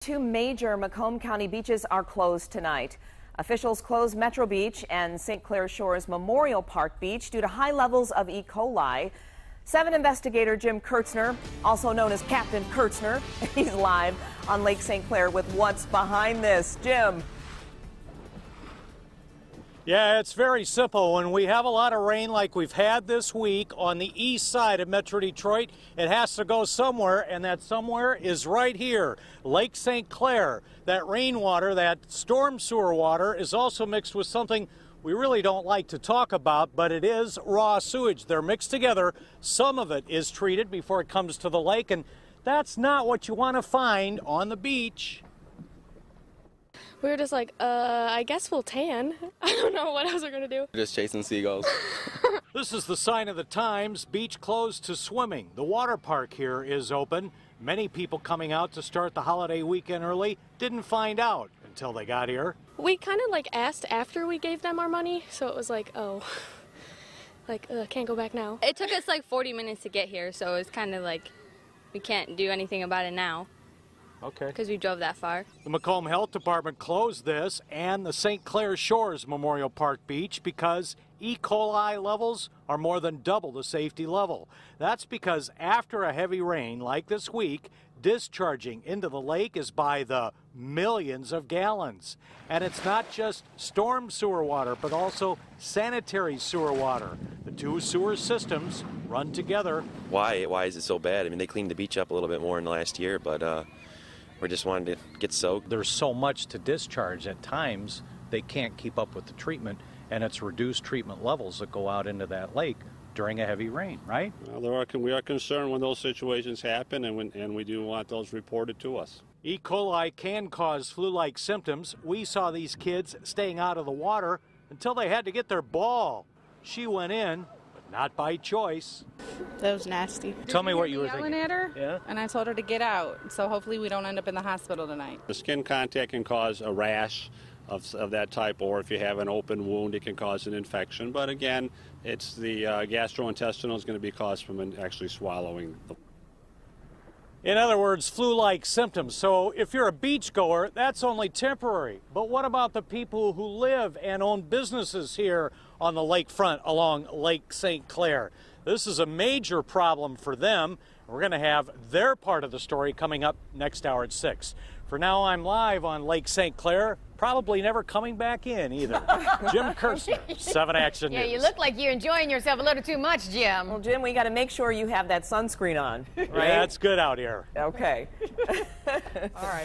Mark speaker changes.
Speaker 1: Two major Macomb County beaches are closed tonight. Officials closed Metro Beach and St. Clair Shores Memorial Park Beach due to high levels of E. coli. 7 investigator Jim Kurtzner, also known as Captain Kurtzner, he's live on Lake St. Clair with what's behind this. Jim.
Speaker 2: Yeah, it's very simple. When we have a lot of rain like we've had this week on the east side of Metro Detroit, it has to go somewhere, and that somewhere is right here, Lake St. Clair. That rainwater, that storm sewer water, is also mixed with something we really don't like to talk about, but it is raw sewage. They're mixed together. Some of it is treated before it comes to the lake, and that's not what you want to find on the beach.
Speaker 3: We were just like, I guess we'll tan. I don't know what else we're going to do.
Speaker 4: Just chasing seagulls.
Speaker 2: This is the sign of the times. Beach closed to swimming. The water park here is open. Many people coming out to start the holiday weekend early didn't find out until they got here.
Speaker 3: We kind of like asked after we gave them our money, so it was like, oh, like, can't go back now.
Speaker 5: It took us like 40 minutes to get here, so it's kind of like we can't do anything about it now.
Speaker 2: Okay.
Speaker 5: Because we drove that far.
Speaker 2: The Macomb Health Department closed this and the St. Clair Shores Memorial Park Beach because E. coli levels are more than double the safety level. That's because after a heavy rain like this week, discharging into the lake is by the millions of gallons. And it's not just storm sewer water, but also sanitary sewer water. The two sewer systems run together.
Speaker 4: Why is it so bad? I mean, they cleaned the beach up a little bit more in the last year, but we just wanted to get soaked.
Speaker 2: There's so much to discharge at times they can't keep up with the treatment, and it's reduced treatment levels that go out into that lake during a heavy rain, right?
Speaker 6: Well, we are concerned when those situations happen, and we do want those reported to us.
Speaker 2: E. coli can cause flu-like symptoms. We saw these kids staying out of the water until they had to get their ball. She went in, but not by choice.
Speaker 7: That was nasty.
Speaker 2: Tell me what you were
Speaker 7: yelling
Speaker 2: thinking.
Speaker 7: At her,
Speaker 2: yeah?
Speaker 7: And I told her to get out. So hopefully we don't end up in the hospital tonight.
Speaker 6: The skin contact can cause a rash of that type, or if you have an open wound, it can cause an infection. But again, it's the gastrointestinal is going to be caused from actually swallowing.
Speaker 2: In other words, flu-like symptoms. So if you're a beachgoer, that's only temporary. But what about the people who live and own businesses here on the lakefront along Lake St. Clair? This is a major problem for them. We're going to have their part of the story coming up next hour at 6. For now, I'm live on Lake St. Clair, probably never coming back in either. Jim Kurtzner, 7 Action News.
Speaker 8: Yeah, you look like you're enjoying yourself a little too much, Jim.
Speaker 1: Well, Jim, we got to make sure you have that sunscreen on, right?
Speaker 2: Yeah, it's good out here.
Speaker 1: Okay.
Speaker 2: All right.